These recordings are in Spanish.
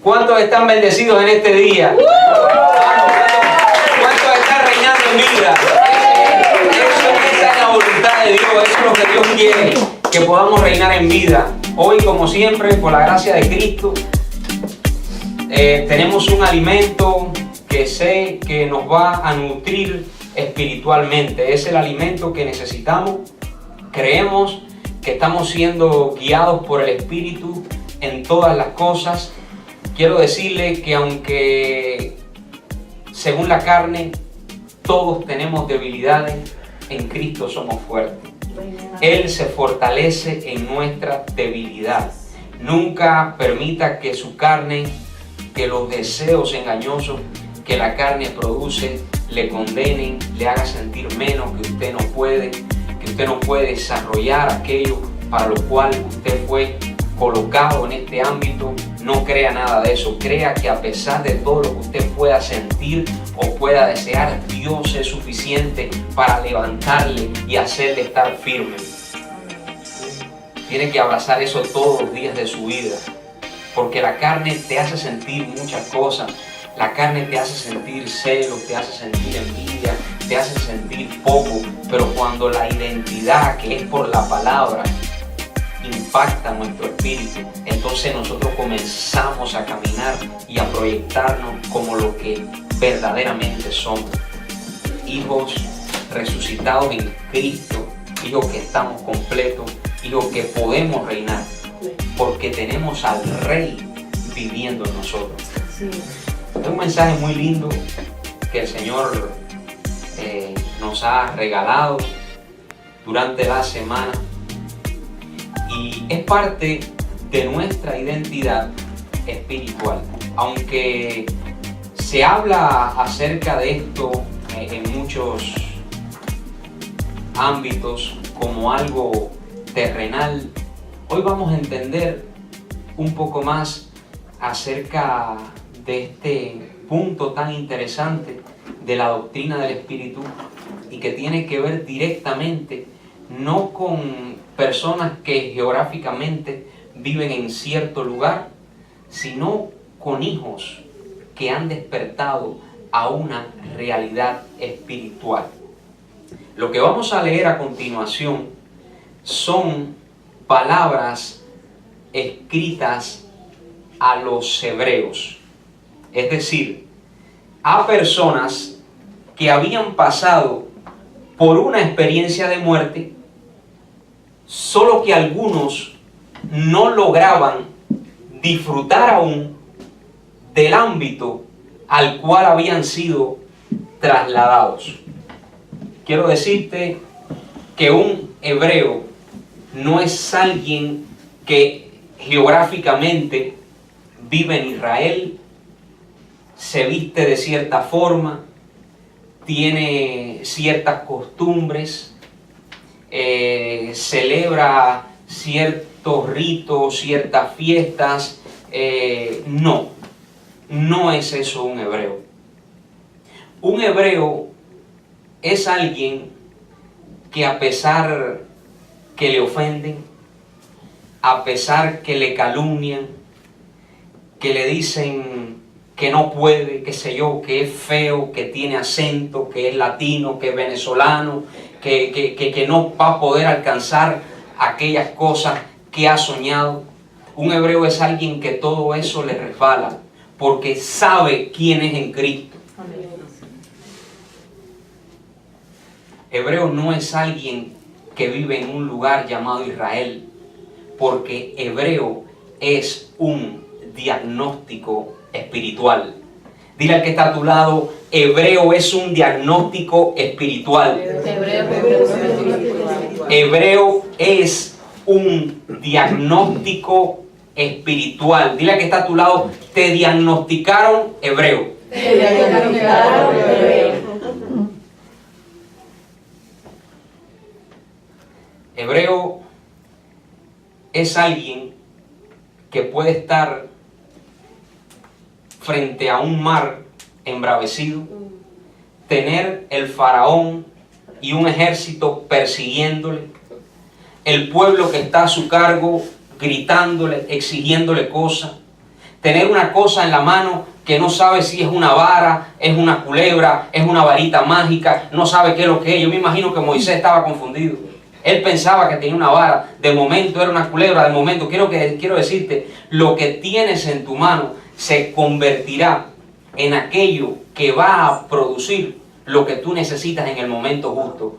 ¿Cuántos están bendecidos en este día? ¿Cuántos están reinando en vida? Esa es la voluntad de Dios, eso es lo que Dios quiere, que podamos reinar en vida. Hoy, como siempre, por la gracia de Cristo, tenemos un alimento que sé que nos va a nutrir espiritualmente. Es el alimento que necesitamos. Creemos que estamos siendo guiados por el Espíritu en todas las cosas. Quiero decirle que aunque según la carne todos tenemos debilidades, en Cristo somos fuertes. Él se fortalece en nuestra debilidad. Nunca permita que su carne, que los deseos engañosos que la carne produce, le condenen, le haga sentir menos, que usted no puede desarrollar aquello para lo cual usted fue colocado en este ámbito. No crea nada de eso. Crea que a pesar de todo lo que usted pueda sentir o pueda desear, Dios es suficiente para levantarle y hacerle estar firme. Tiene que abrazar eso todos los días de su vida, porque la carne te hace sentir muchas cosas. La carne te hace sentir celos, te hace sentir envidia, te hace sentir poco, pero cuando la identidad que es por la palabra impacta nuestro espíritu, entonces nosotros comenzamos a caminar y a proyectarnos como lo que verdaderamente somos. Hijos resucitados en Cristo, hijos que estamos completos, hijos que podemos reinar, porque tenemos al Rey viviendo en nosotros. Sí. Es un mensaje muy lindo que el Señor nos ha regalado durante la semana y es parte de nuestra identidad espiritual. Aunque se habla acerca de esto en muchos ámbitos como algo terrenal, hoy vamos a entender un poco más acerca de este punto tan interesante de la doctrina del Espíritu y que tiene que ver directamente no con personas que geográficamente viven en cierto lugar, sino con hijos que han despertado a una realidad espiritual. Lo que vamos a leer a continuación son palabras escritas a los hebreos. Es decir, a personas que habían pasado por una experiencia de muerte, solo que algunos no lograban disfrutar aún del ámbito al cual habían sido trasladados. Quiero decirte que un hebreo no es alguien que geográficamente vive en Israel, se viste de cierta forma, tiene ciertas costumbres, celebra ciertos ritos, ciertas fiestas. No es eso un hebreo. Un hebreo es alguien que a pesar que le ofenden, a pesar que le calumnian, que le dicen que no puede, qué sé yo, que es feo, que tiene acento, que es latino, que es venezolano, que no va a poder alcanzar aquellas cosas que ha soñado. Un hebreo es alguien que todo eso le resbala, porque sabe quién es en Cristo. Hebreo no es alguien que vive en un lugar llamado Israel, porque hebreo es un diagnóstico espiritual. Dile al que está a tu lado, hebreo es un diagnóstico espiritual. Hebreo es un diagnóstico espiritual. Dile al que está a tu lado, te diagnosticaron hebreo. Te diagnosticaron hebreo. Hebreo es alguien que puede estar frente a un mar embravecido, tener el faraón y un ejército persiguiéndole, el pueblo que está a su cargo gritándole, exigiéndole cosas, Tener una cosa en la mano que no sabe si es una vara, es una culebra, es una varita mágica, no sabe qué es lo que es. Yo me imagino que Moisés estaba confundido. Él pensaba que tenía una vara, de momento era una culebra, de momento. Quiero decirte, lo que tienes en tu mano se convertirá en aquello que va a producir lo que tú necesitas en el momento justo.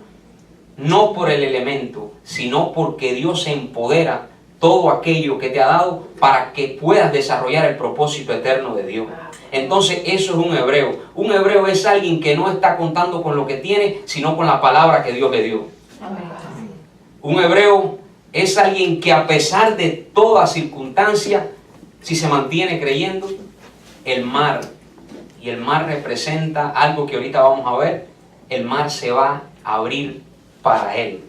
No por el elemento, sino porque Dios empodera todo aquello que te ha dado para que puedas desarrollar el propósito eterno de Dios. Entonces eso es un hebreo. Un hebreo es alguien que no está contando con lo que tiene, sino con la palabra que Dios le dio. Un hebreo es alguien que a pesar de toda circunstancia, si se mantiene creyendo, el mar, y el mar representa algo que ahorita vamos a ver, el mar se va a abrir para él.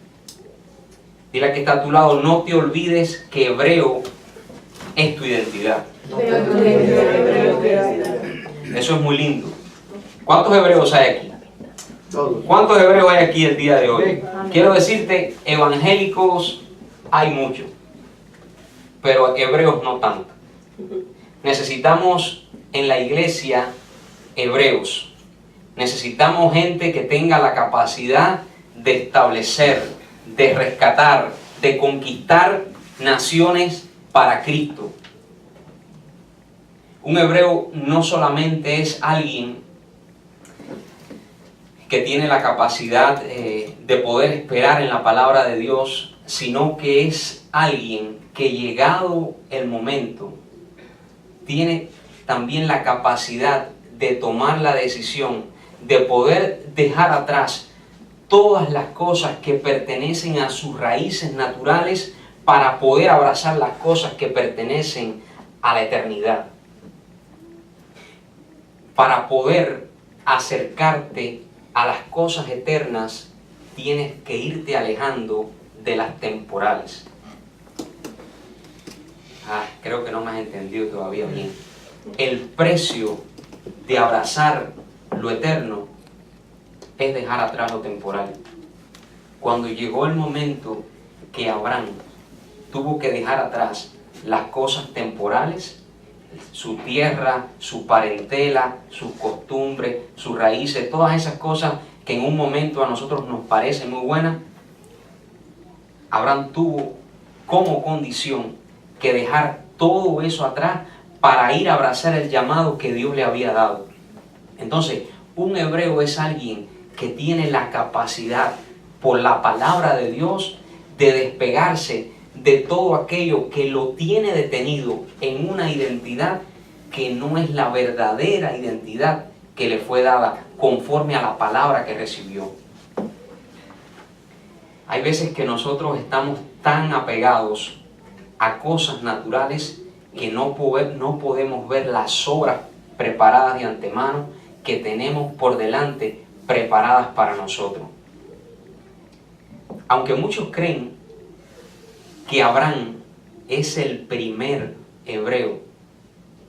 Dile que está a tu lado, no te olvides que hebreo es tu identidad. Eso es muy lindo. ¿Cuántos hebreos hay aquí? ¿Cuántos hebreos hay aquí el día de hoy? Quiero decirte, evangélicos hay muchos, pero hebreos no tanto. Necesitamos en la iglesia hebreos. Necesitamos gente que tenga la capacidad de establecer, de rescatar, de conquistar naciones para Cristo. Un hebreo no solamente es alguien que tiene la capacidad de poder esperar en la palabra de Dios, sino que es alguien que llegado el momento tiene también la capacidad de tomar la decisión de poder dejar atrás todas las cosas que pertenecen a sus raíces naturales para poder abrazar las cosas que pertenecen a la eternidad. Para poder acercarte a las cosas eternas, tienes que irte alejando de las temporales. Creo que no me has entendido todavía bien. El precio de abrazar lo eterno es dejar atrás lo temporal. Cuando llegó el momento que Abraham tuvo que dejar atrás las cosas temporales, su tierra, su parentela, sus costumbres, sus raíces, todas esas cosas que en un momento a nosotros nos parecen muy buenas, Abraham tuvo como condición que dejar todo eso atrás para ir a abrazar el llamado que Dios le había dado. Entonces, un hebreo es alguien que tiene la capacidad, por la palabra de Dios, de despegarse de todo aquello que lo tiene detenido en una identidad que no es la verdadera identidad que le fue dada conforme a la palabra que recibió. Hay veces que nosotros estamos tan apegados a cosas naturales que no podemos ver las obras preparadas de antemano que tenemos por delante preparadas para nosotros. Aunque muchos creen que Abraham es el primer hebreo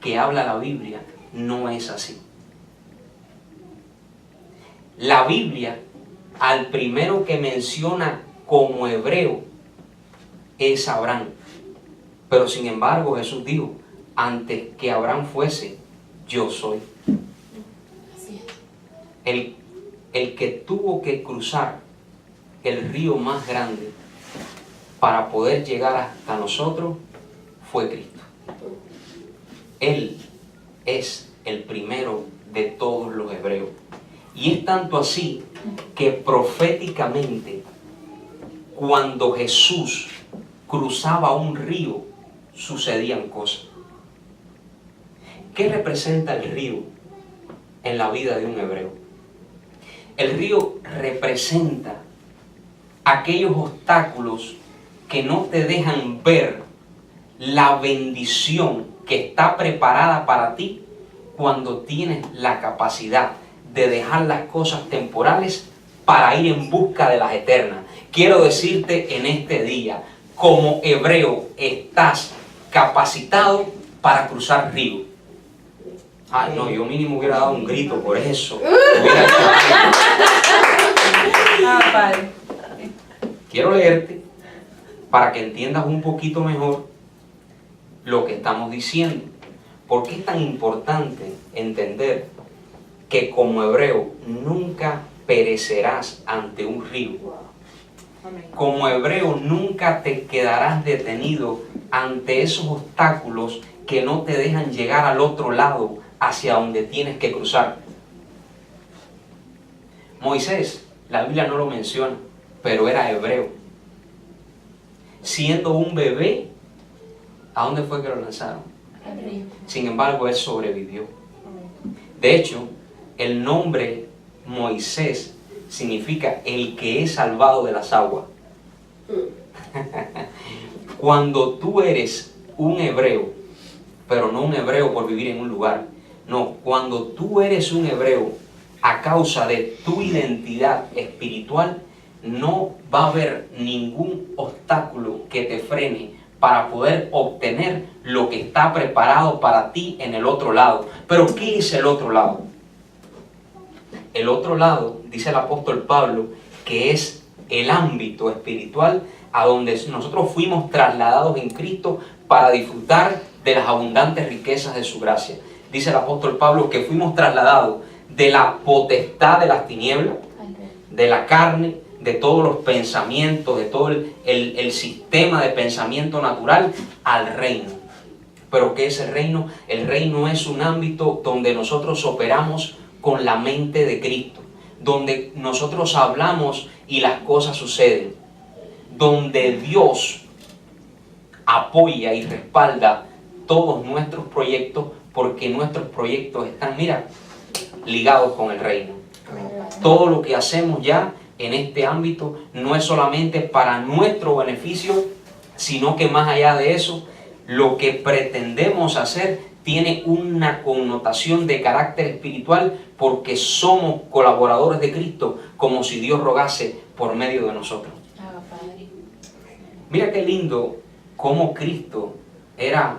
que habla la Biblia, no es así. La Biblia, al primero que menciona como hebreo, es Abraham. Pero sin embargo Jesús dijo, antes que Abraham fuese, yo soy. El que tuvo que cruzar el río más grande para poder llegar hasta nosotros fue Cristo. Él es el primero de todos los hebreos. Y es tanto así que proféticamente, cuando Jesús cruzaba un río, sucedían cosas. ¿Qué representa el río en la vida de un hebreo? El río representa aquellos obstáculos que no te dejan ver la bendición que está preparada para ti cuando tienes la capacidad de dejar las cosas temporales para ir en busca de las eternas. Quiero decirte en este día, como hebreo estás capacitado para cruzar río. Ay, no, yo mínimo hubiera dado un grito por eso. Quiero leerte para que entiendas un poquito mejor lo que estamos diciendo. ¿Por qué es tan importante entender que como hebreo nunca perecerás ante un río? Como hebreo nunca te quedarás detenido ante esos obstáculos que no te dejan llegar al otro lado hacia donde tienes que cruzar. Moisés, la Biblia no lo menciona, pero era hebreo. Siendo un bebé, ¿a dónde fue que lo lanzaron? Sin embargo, él sobrevivió. De hecho, el nombre Moisés significa el que es salvado de las aguas. Cuando tú eres un hebreo, pero no un hebreo por vivir en un lugar, no, cuando tú eres un hebreo a causa de tu identidad espiritual, no va a haber ningún obstáculo que te frene para poder obtener lo que está preparado para ti en el otro lado. Pero ¿qué es el otro lado? El otro lado, dice el apóstol Pablo, que es el ámbito espiritual a donde nosotros fuimos trasladados en Cristo para disfrutar de las abundantes riquezas de su gracia. Dice el apóstol Pablo que fuimos trasladados de la potestad de las tinieblas, de la carne, de todos los pensamientos, de todo el sistema de pensamiento natural al reino. ¿Pero qué es el reino? El reino es un ámbito donde nosotros operamos con la mente de Cristo, donde nosotros hablamos y las cosas suceden, donde Dios apoya y respalda todos nuestros proyectos, porque nuestros proyectos están, mira, ligados con el reino. Todo lo que hacemos ya en este ámbito no es solamente para nuestro beneficio, sino que más allá de eso, lo que pretendemos hacer tiene una connotación de carácter espiritual, porque somos colaboradores de Cristo, como si Dios rogase por medio de nosotros. Mira qué lindo cómo Cristo era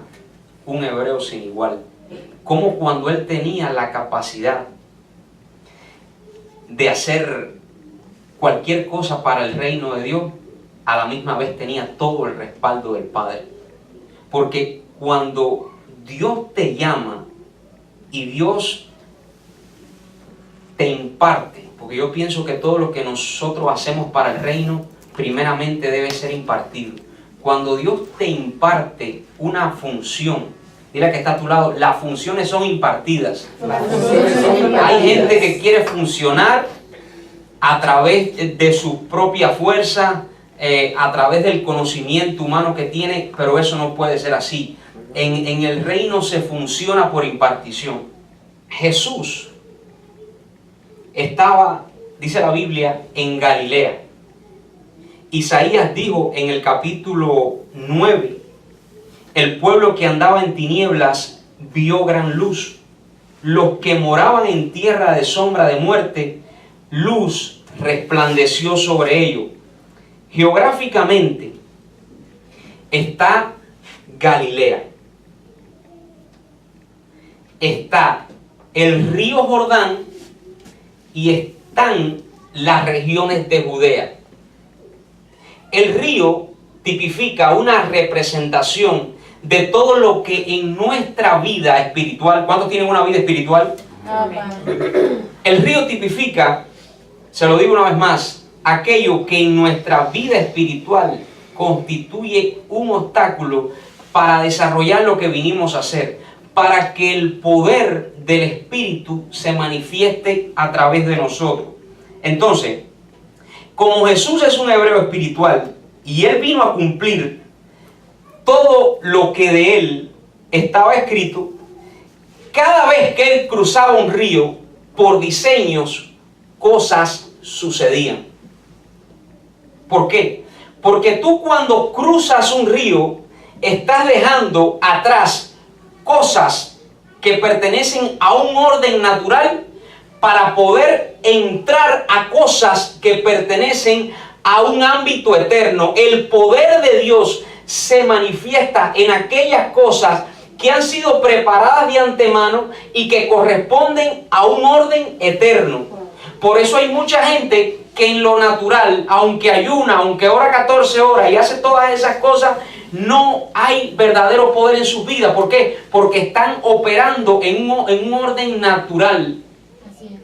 un hebreo sin igual. Cómo cuando Él tenía la capacidad de hacer cualquier cosa para el reino de Dios, a la misma vez tenía todo el respaldo del Padre. Porque cuando Dios te llama y Dios te imparte, porque yo pienso que todo lo que nosotros hacemos para el reino primeramente debe ser impartido. Cuando Dios te imparte una función, dile que está a tu lado, las funciones son impartidas. Hay gente que quiere funcionar a través de su propia fuerza, a través del conocimiento humano que tiene, pero eso no puede ser así. En el reino se funciona por impartición. Jesús estaba, dice la Biblia, en Galilea. Isaías dijo en el capítulo 9, el pueblo que andaba en tinieblas vio gran luz. Los que moraban en tierra de sombra de muerte, luz resplandeció sobre ellos. Geográficamente está Galilea, está el río Jordán y están las regiones de Judea. El río tipifica una representación de todo lo que en nuestra vida espiritual, ¿cuántos tienen una vida espiritual? El río tipifica, se lo digo una vez más, aquello que en nuestra vida espiritual constituye un obstáculo para desarrollar lo que vinimos a hacer, para que el poder del Espíritu se manifieste a través de nosotros. Entonces, como Jesús es un hebreo espiritual y Él vino a cumplir todo lo que de Él estaba escrito, cada vez que Él cruzaba un río, por diseños, cosas sucedían. ¿Por qué? Porque tú cuando cruzas un río, estás dejando atrás cosas que pertenecen a un orden natural para poder entrar a cosas que pertenecen a un ámbito eterno. El poder de Dios se manifiesta en aquellas cosas que han sido preparadas de antemano y que corresponden a un orden eterno. Por eso hay mucha gente que en lo natural, aunque ayuna, aunque ora 14 horas y hace todas esas cosas, no hay verdadero poder en sus vidas. ¿Por qué? Porque están operando en un orden natural. Así es.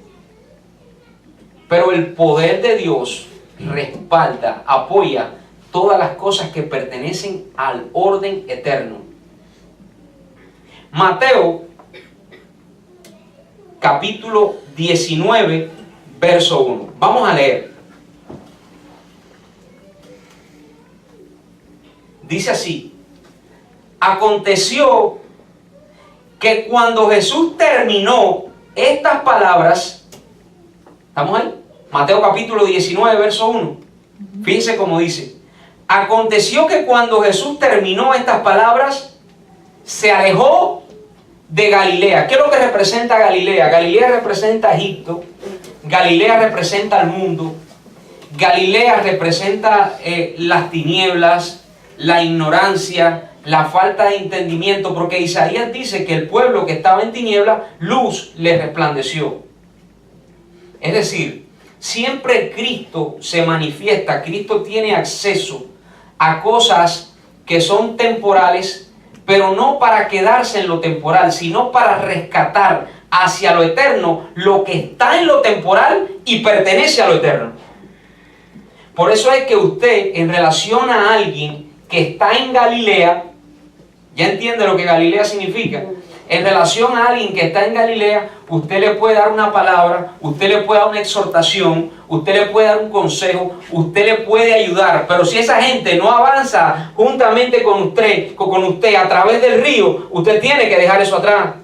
Pero el poder de Dios respalda, apoya todas las cosas que pertenecen al orden eterno. Mateo, capítulo 19, verso 1. Vamos a leer. Dice así: aconteció que cuando Jesús terminó estas palabras, ¿estamos ahí? Mateo capítulo 19, verso 1. Fíjense cómo dice: aconteció que cuando Jesús terminó estas palabras, se alejó de Galilea. ¿Qué es lo que representa Galilea? Galilea representa Egipto, Galilea representa el mundo, Galilea representa las tinieblas, la ignorancia, la falta de entendimiento, porque Isaías dice que el pueblo que estaba en tiniebla, luz le resplandeció. Es decir, siempre Cristo se manifiesta, Cristo tiene acceso a cosas que son temporales, pero no para quedarse en lo temporal, sino para rescatar hacia lo eterno lo que está en lo temporal y pertenece a lo eterno. Por eso es que usted, en relación a alguien que está en Galilea, ya entiende lo que Galilea significa. En relación a alguien que está en Galilea, usted le puede dar una palabra, usted le puede dar una exhortación, usted le puede dar un consejo, usted le puede ayudar. Pero si esa gente no avanza juntamente con usted a través del río, usted tiene que dejar eso atrás.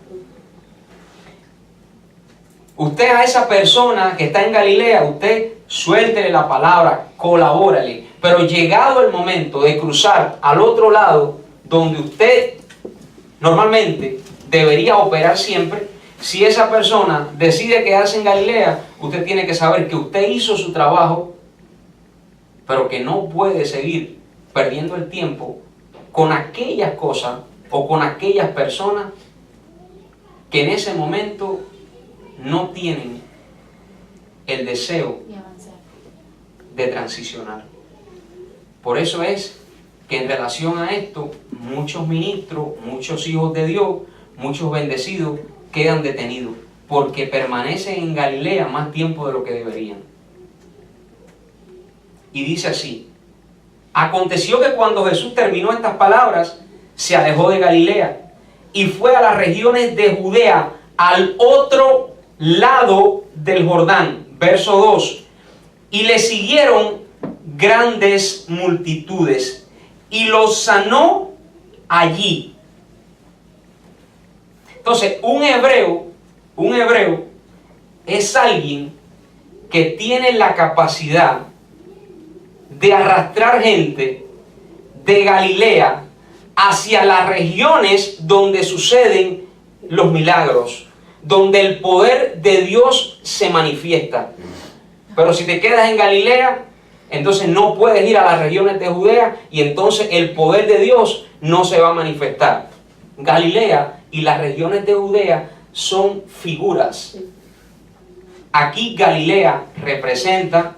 Usted a esa persona que está en Galilea, usted suéltele la palabra, colabórale. Pero llegado el momento de cruzar al otro lado, donde usted normalmente debería operar siempre, si esa persona decide quedarse en Galilea, usted tiene que saber que usted hizo su trabajo, pero que no puede seguir perdiendo el tiempo con aquellas cosas o con aquellas personas que en ese momento no tienen el deseo de transicionar. Por eso es que en relación a esto, muchos ministros, muchos hijos de Dios, muchos bendecidos quedan detenidos porque permanecen en Galilea más tiempo de lo que deberían. Y dice así: aconteció que cuando Jesús terminó estas palabras, se alejó de Galilea y fue a las regiones de Judea, al otro lado del Jordán. Verso 2. Y le siguieron grandes multitudes y los sanó allí. Entonces, un hebreo es alguien que tiene la capacidad de arrastrar gente de Galilea hacia las regiones donde suceden los milagros, donde el poder de Dios se manifiesta. Pero si te quedas en Galilea, entonces no puedes ir a las regiones de Judea y entonces el poder de Dios no se va a manifestar. Galilea y las regiones de Judea son figuras. Aquí Galilea representa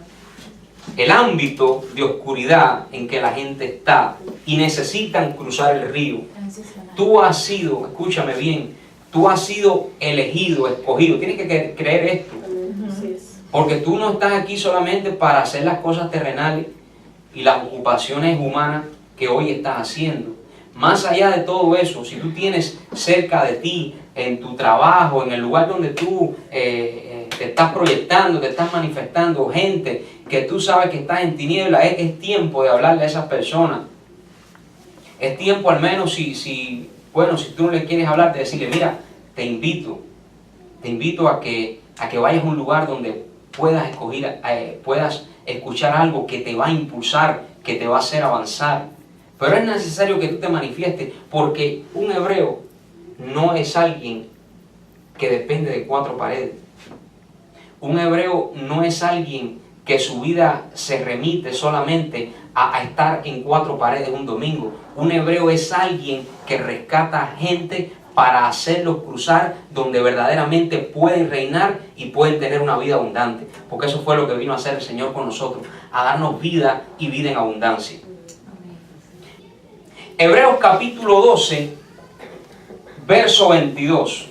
el ámbito de oscuridad en que la gente está y necesitan cruzar el río. Tú has sido, escúchame bien, tú has sido elegido, escogido. Tienes que creer esto. Porque tú no estás aquí solamente para hacer las cosas terrenales y las ocupaciones humanas que hoy estás haciendo. Más allá de todo eso, si tú tienes cerca de ti, en tu trabajo, en el lugar donde tú te estás proyectando, te estás manifestando, gente que tú sabes que estás en tinieblas, es tiempo de hablarle a esas personas. Es tiempo al menos si tú no le quieres hablar, de decirle: mira, te invito a que vayas a un lugar donde puedas escuchar algo que te va a impulsar, que te va a hacer avanzar. Pero es necesario que tú te manifiestes, porque un hebreo no es alguien que depende de cuatro paredes. Un hebreo no es alguien que su vida se remite solamente a estar en cuatro paredes un domingo. Un hebreo es alguien que rescata gente para hacerlos cruzar donde verdaderamente pueden reinar y pueden tener una vida abundante. Porque eso fue lo que vino a hacer el Señor con nosotros, a darnos vida y vida en abundancia. Hebreos capítulo 12, verso 22,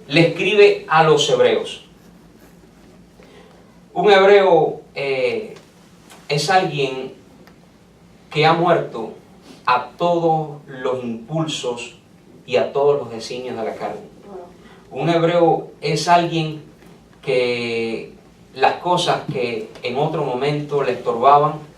le escribe a los hebreos. Un hebreo es alguien que ha muerto a todos los impulsos y a todos los designios de la carne. Un hebreo es alguien que las cosas que en otro momento le estorbaban,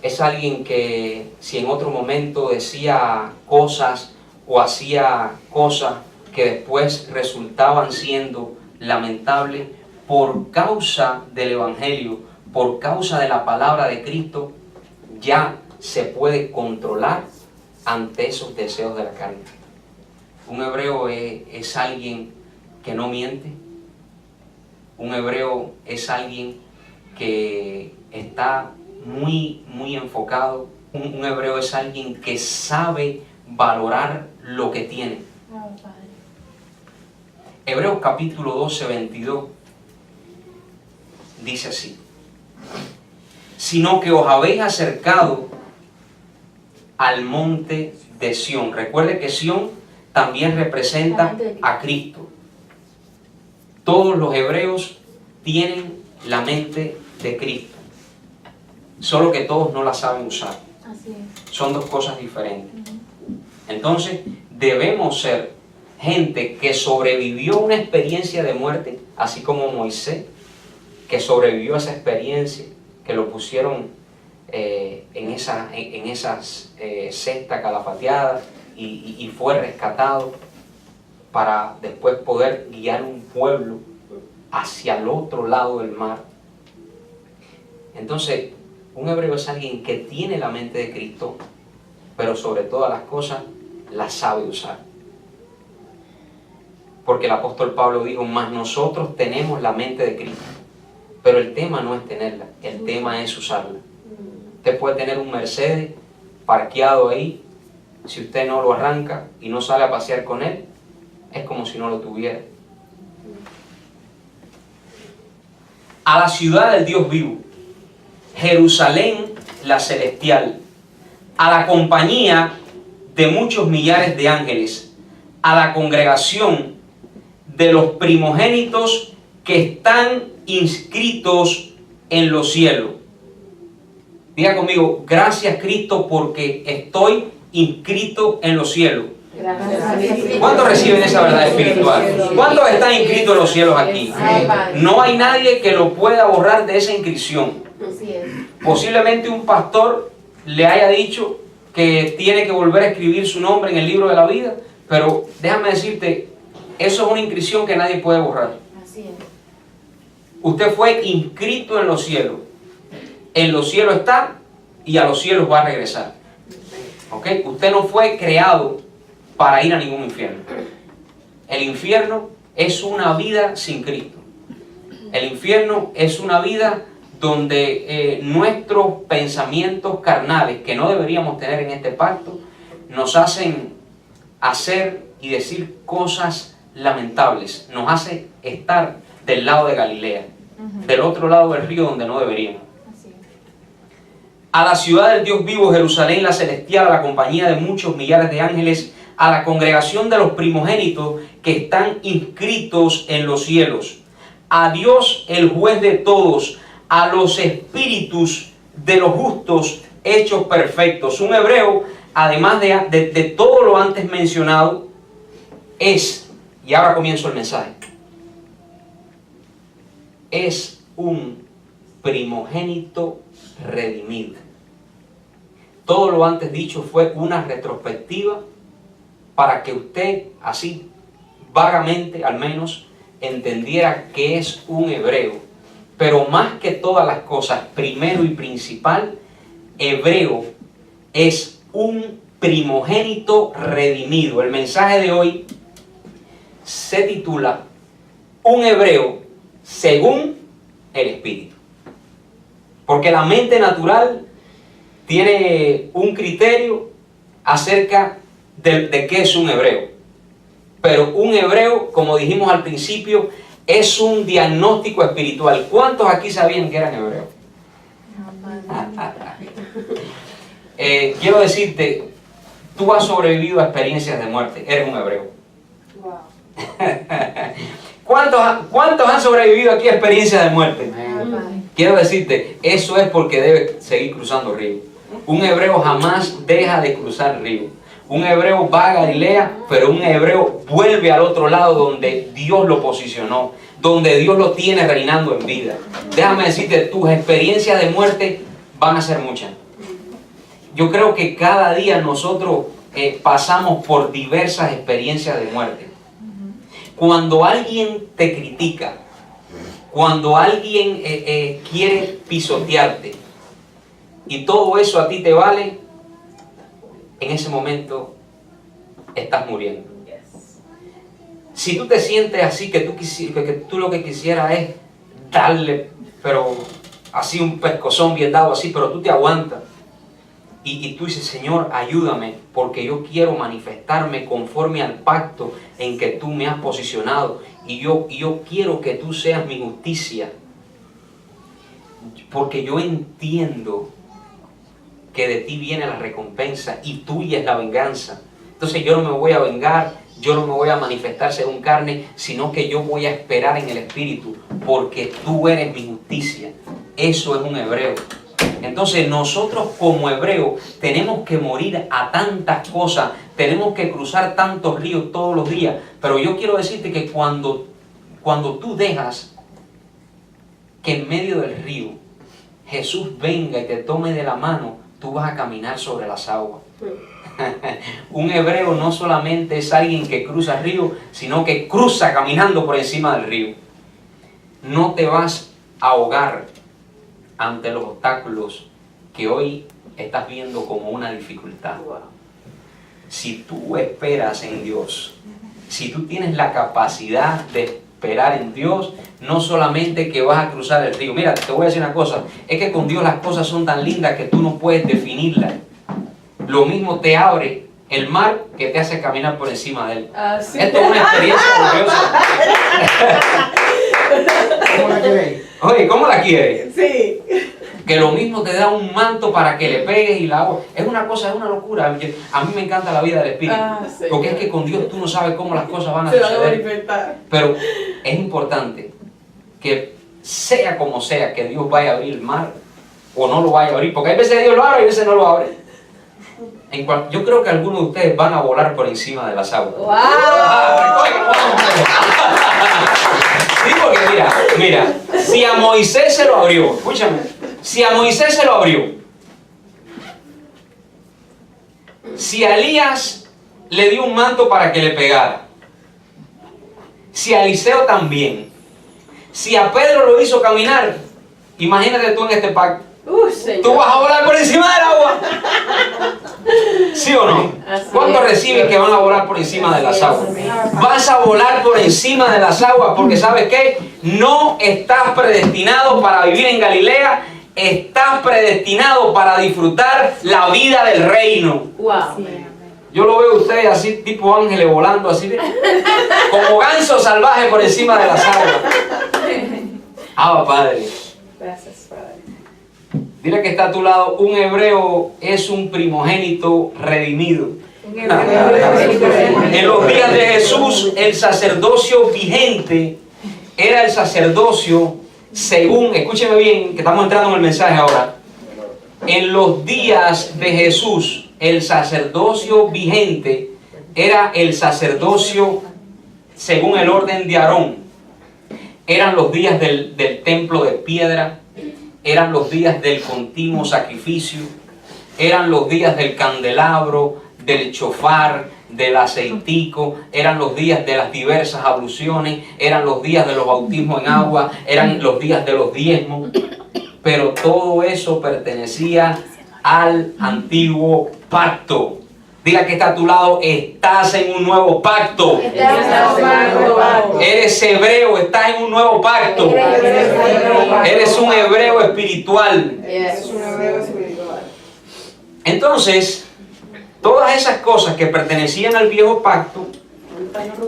es alguien que si en otro momento decía cosas o hacía cosas que después resultaban siendo lamentables, por causa del Evangelio, por causa de la palabra de Cristo, ya se puede controlar ante esos deseos de la carne. Un hebreo es alguien que no miente. Un hebreo es alguien que está muy enfocado. Un hebreo es alguien que sabe valorar lo que tiene. Hebreos capítulo 12, 22 dice así: sino que os habéis acercado al monte de Sión. Recuerde que Sión también representa a Cristo. Todos los hebreos tienen la mente de Cristo, solo que todos no la saben usar. Así es. Son dos cosas diferentes. Entonces debemos ser gente que sobrevivió a una experiencia de muerte, así como Moisés, que sobrevivió a esa experiencia, que lo pusieron en esas cestas calafateadas y fue rescatado para después poder guiar un pueblo hacia el otro lado del mar. Entonces, un hebreo es alguien que tiene la mente de Cristo, pero sobre todas las cosas la sabe usar. Porque el apóstol Pablo dijo: mas nosotros tenemos la mente de Cristo. Pero el tema no es tenerla, el tema es usarla. Usted puede tener un Mercedes parqueado ahí, si usted no lo arranca y no sale a pasear con él, es como si no lo tuviera. A la ciudad del Dios vivo, Jerusalén la celestial, a la compañía de muchos millares de ángeles, a la congregación de los primogénitos que están inscritos en los cielos. Diga conmigo: gracias Cristo porque estoy inscrito en los cielos. ¿Cuántos reciben esa verdad espiritual? ¿Cuántos están inscritos en los cielos aquí? No hay nadie que lo pueda borrar de esa inscripción. Posiblemente un pastor le haya dicho que tiene que volver a escribir su nombre en el libro de la vida, pero déjame decirte, eso es una inscripción que nadie puede borrar. Usted fue inscrito en los cielos. En los cielos está y a los cielos va a regresar. ¿Ok? Usted no fue creado para ir a ningún infierno. El infierno es una vida sin Cristo. El infierno es una vida donde nuestros pensamientos carnales, que no deberíamos tener en este pacto, nos hacen hacer y decir cosas lamentables. Nos hace estar del lado de Galilea, del otro lado del río donde no deberíamos. A la ciudad del Dios vivo, Jerusalén la celestial, a la compañía de muchos millares de ángeles, a la congregación de los primogénitos que están inscritos en los cielos, a Dios el juez de todos, a los espíritus de los justos hechos perfectos. Un hebreo, además de todo lo antes mencionado, es, y ahora comienzo el mensaje, es un primogénito redimido. Todo lo antes dicho fue una retrospectiva para que usted, así vagamente al menos, entendiera que es un hebreo. Pero más que todas las cosas, primero y principal, hebreo es un primogénito redimido. El mensaje de hoy se titula Un hebreo según el Espíritu. Porque la mente natural tiene un criterio acerca de qué es un hebreo. Pero un hebreo, como dijimos al principio, es un diagnóstico espiritual. ¿Cuántos aquí sabían que eran hebreos? Quiero decirte, tú has sobrevivido a experiencias de muerte, eres un hebreo. Wow. ¿Cuántos han sobrevivido aquí a experiencias de muerte? Quiero decirte, eso es porque debes seguir cruzando río. Un hebreo jamás deja de cruzar el río. Un hebreo va a Galilea, pero un hebreo vuelve al otro lado donde Dios lo posicionó, donde Dios lo tiene reinando en vida. Déjame decirte, tus experiencias de muerte van a ser muchas. Yo creo que cada día nosotros pasamos por diversas experiencias de muerte. Cuando alguien te critica, cuando alguien quiere pisotearte y todo eso a ti te vale, en ese momento estás muriendo. Si tú te sientes así, que tú lo que quisieras es darle, pero así un pescozón bien dado así, pero tú te aguantas. Y tú dices, Señor, ayúdame, porque yo quiero manifestarme conforme al pacto en que tú me has posicionado. Y yo quiero que tú seas mi justicia. Porque yo entiendo que de ti viene la recompensa y tuya es la venganza. Entonces yo no me voy a vengar, yo no me voy a manifestar según carne, sino que yo voy a esperar en el Espíritu, porque tú eres mi justicia. Eso es un hebreo. Entonces nosotros como hebreos tenemos que morir a tantas cosas, tenemos que cruzar tantos ríos todos los días, pero yo quiero decirte que cuando tú dejas que en medio del río Jesús venga y te tome de la mano, tú vas a caminar sobre las aguas. Un hebreo no solamente es alguien que cruza el río, sino que cruza caminando por encima del río. No te vas a ahogar ante los obstáculos que hoy estás viendo como una dificultad. Si tú esperas en Dios, si tú tienes la capacidad de esperar en Dios, no solamente que vas a cruzar el río. Mira, te voy a decir una cosa, es que con Dios las cosas son tan lindas que tú no puedes definirlas. Lo mismo te abre el mar que te hace caminar por encima de él. Sí. Esto es una experiencia gloriosa. ¿Cómo la queréis? Oye, ¿cómo la quieres? Sí. Que lo mismo te da un manto para que le pegues y la agua. Es una cosa, es una locura. A mí me encanta la vida del Espíritu. Sí. Porque es que con Dios tú no sabes cómo las cosas van a Se van a suceder. manifestar. Pero es importante que sea como sea que Dios vaya a abrir el mar o no lo vaya a abrir. Porque hay veces Dios lo abre y a veces no lo abre. Yo creo que algunos de ustedes van a volar por encima de las aguas. ¡Wow! Sí, porque mira, si a Moisés se lo abrió, escúchame, si a Moisés se lo abrió, si a Elías le dio un manto para que le pegara, si a Eliseo también, si a Pedro lo hizo caminar, imagínate tú en este pacto. Tú vas a volar por encima del agua. ¿Sí o no? ¿Cuántos reciben que van a volar por encima de las aguas? Vas a volar por encima de las aguas porque ¿sabes qué? No estás predestinado para vivir en Galilea, estás predestinado para disfrutar la vida del reino. Wow. Yo lo veo a ustedes así, tipo ángeles volando así, como ganso salvaje por encima de las aguas. Padre. Gracias, Padre. Dile que está a tu lado, un hebreo es un primogénito redimido. En los días de Jesús, el sacerdocio vigente era el sacerdocio según, escúcheme bien, que estamos entrando en el mensaje ahora. En los días de Jesús, el sacerdocio vigente era el sacerdocio según el orden de Aarón. Eran los días del templo de piedra. Eran los días del continuo sacrificio, eran los días del candelabro, del chofar, del aceitico, eran los días de las diversas abluciones, eran los días de los bautismos en agua, eran los días de los diezmos, pero todo eso pertenecía al antiguo pacto. Diga que está a tu lado, estás en un nuevo pacto. Eres hebreo, estás en un nuevo pacto. Eres un hebreo espiritual. Entonces, todas esas cosas que pertenecían al viejo pacto,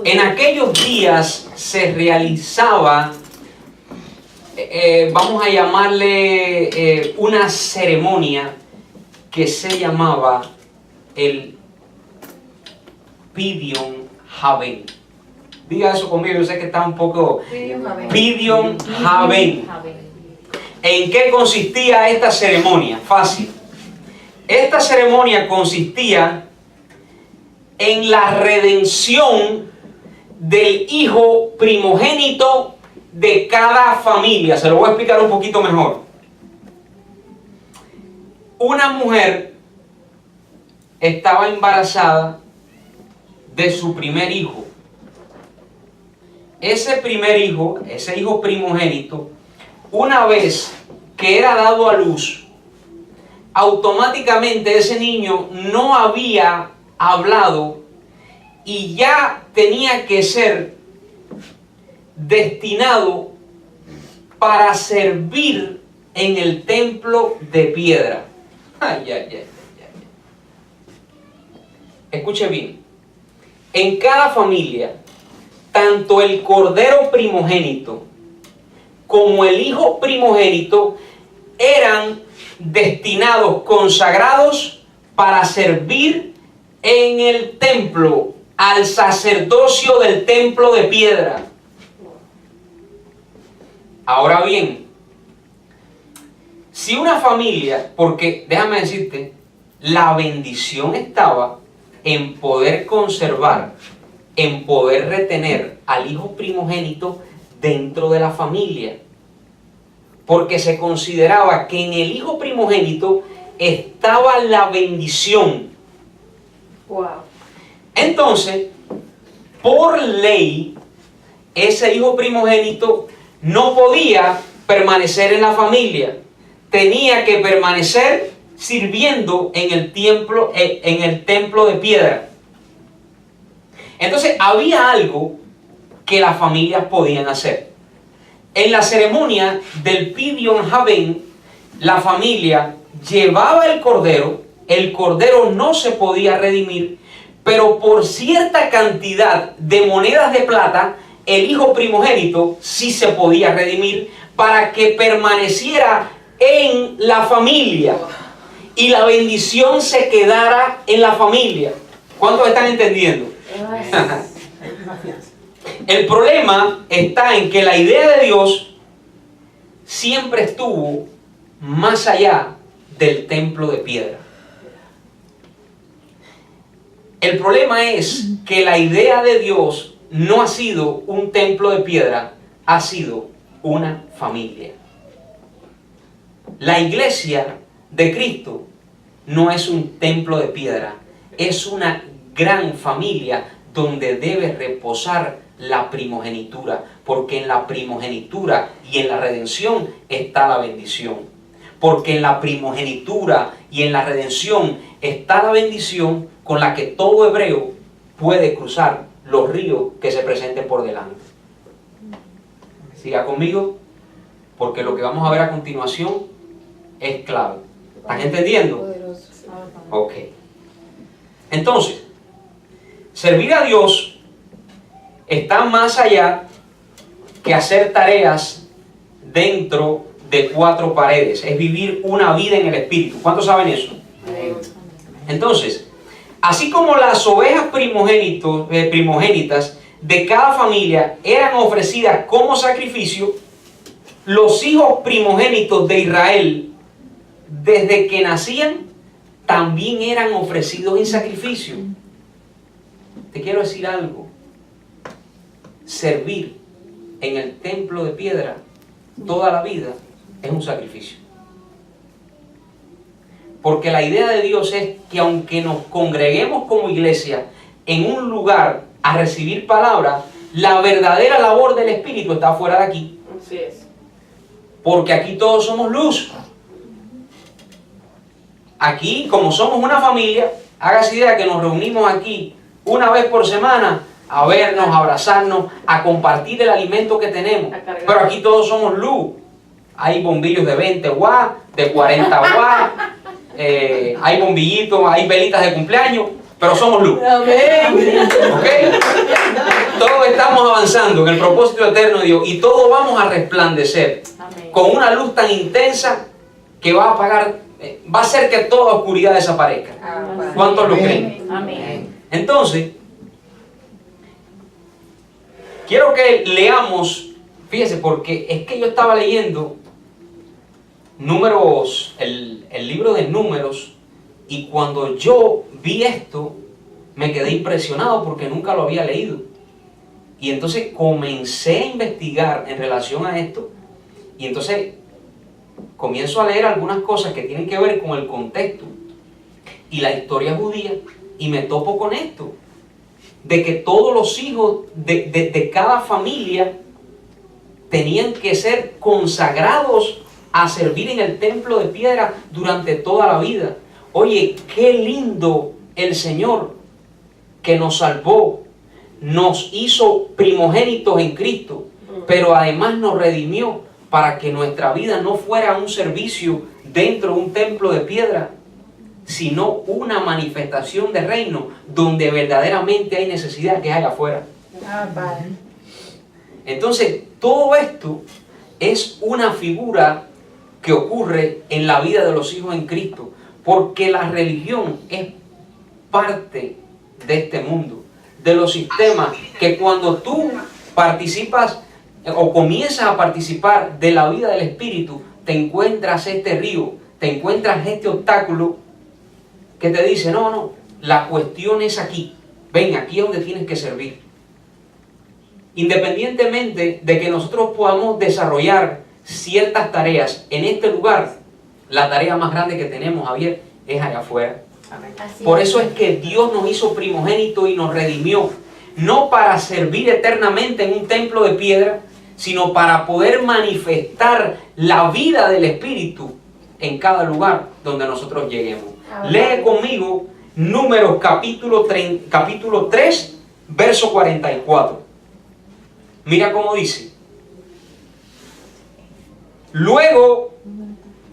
en aquellos días se realizaba, vamos a llamarle una ceremonia que se llamaba el Pidyon Haben. Diga eso conmigo, yo sé que está un poco... Pidyon Haben. ¿En qué consistía esta ceremonia? Fácil. Esta ceremonia consistía en la redención del hijo primogénito de cada familia. Se lo voy a explicar un poquito mejor. Una mujer estaba embarazada de su primer hijo. Ese primer hijo, ese hijo primogénito, una vez que era dado a luz, automáticamente ese niño no había hablado y ya tenía que ser destinado para servir en el templo de piedra. Ay, ay, ay, ay. Escuche bien. En cada familia, tanto el cordero primogénito como el hijo primogénito eran destinados, consagrados para servir en el templo, al sacerdocio del templo de piedra. Ahora bien, si una familia, porque déjame decirte, la bendición estaba en poder conservar, en poder retener al hijo primogénito dentro de la familia, porque se consideraba que en el hijo primogénito estaba la bendición. Wow. Entonces, por ley, ese hijo primogénito no podía permanecer en la familia, tenía que permanecer sirviendo en el templo de piedra. Entonces había algo que las familias podían hacer. En la ceremonia del Pidyon Haben, la familia llevaba el cordero no se podía redimir, pero por cierta cantidad de monedas de plata, el hijo primogénito sí se podía redimir para que permaneciera en la familia y la bendición se quedara en la familia. ¿Cuántos están entendiendo? El problema está en que la idea de Dios siempre estuvo más allá del templo de piedra. El problema es que la idea de Dios no ha sido un templo de piedra, ha sido una familia. La iglesia de Cristo no es un templo de piedra, es una gran familia donde debe reposar la primogenitura, porque en la primogenitura y en la redención está la bendición. Porque en la primogenitura y en la redención está la bendición con la que todo hebreo puede cruzar los ríos que se presenten por delante. Siga conmigo, porque lo que vamos a ver a continuación es clave. ¿Están entendiendo? Ok. Entonces, servir a Dios está más allá que hacer tareas dentro de cuatro paredes. Es vivir una vida en el Espíritu. ¿Cuántos saben eso? Entonces, así como las ovejas primogénitas de cada familia eran ofrecidas como sacrificio, los hijos primogénitos de Israel, desde que nacían, también eran ofrecidos en sacrificio. Te quiero decir algo. Servir en el templo de piedra toda la vida es un sacrificio. Porque la idea de Dios es que aunque nos congreguemos como iglesia en un lugar a recibir palabra, la verdadera labor del Espíritu está fuera de aquí. Así es. Porque aquí todos somos luz. Aquí, como somos una familia, hágase idea que nos reunimos aquí una vez por semana a vernos, a abrazarnos, a compartir el alimento que tenemos. Pero aquí todos somos luz. Hay bombillos de 20 watts, de 40 watts, hay bombillitos, hay velitas de cumpleaños, pero somos luz. ¿Okay? Todos estamos avanzando en el propósito eterno de Dios y todos vamos a resplandecer con una luz tan intensa que va a apagar, va a hacer que toda oscuridad desaparezca. ¿Cuántos lo creen? Amén. Entonces, quiero que leamos, fíjese, porque es que yo estaba leyendo Números, el libro de Números, y cuando yo vi esto, me quedé impresionado porque nunca lo había leído. Y entonces comencé a investigar en relación a esto, y entonces comienzo a leer algunas cosas que tienen que ver con el contexto y la historia judía, y me topo con esto, de que todos los hijos de cada familia tenían que ser consagrados a servir en el templo de piedra durante toda la vida. Oye, qué lindo el Señor que nos salvó, nos hizo primogénitos en Cristo, pero además nos redimió para que nuestra vida no fuera un servicio dentro de un templo de piedra, sino una manifestación de reino donde verdaderamente hay necesidad que hay afuera. Entonces, todo esto es una figura que ocurre en la vida de los hijos en Cristo, porque la religión es parte de este mundo, de los sistemas que cuando tú participas o comienzas a participar de la vida del Espíritu, te encuentras este río, te encuentras este obstáculo que te dice, no, la cuestión es aquí, ven, aquí es donde tienes que servir. Independientemente de que nosotros podamos desarrollar ciertas tareas en este lugar, la tarea más grande que tenemos, Javier, es allá afuera. Por eso es que Dios nos hizo primogénito y nos redimió, no para servir eternamente en un templo de piedra, sino para poder manifestar la vida del Espíritu en cada lugar donde nosotros lleguemos. Lee conmigo Números capítulo 3, verso 44. Mira cómo dice. Luego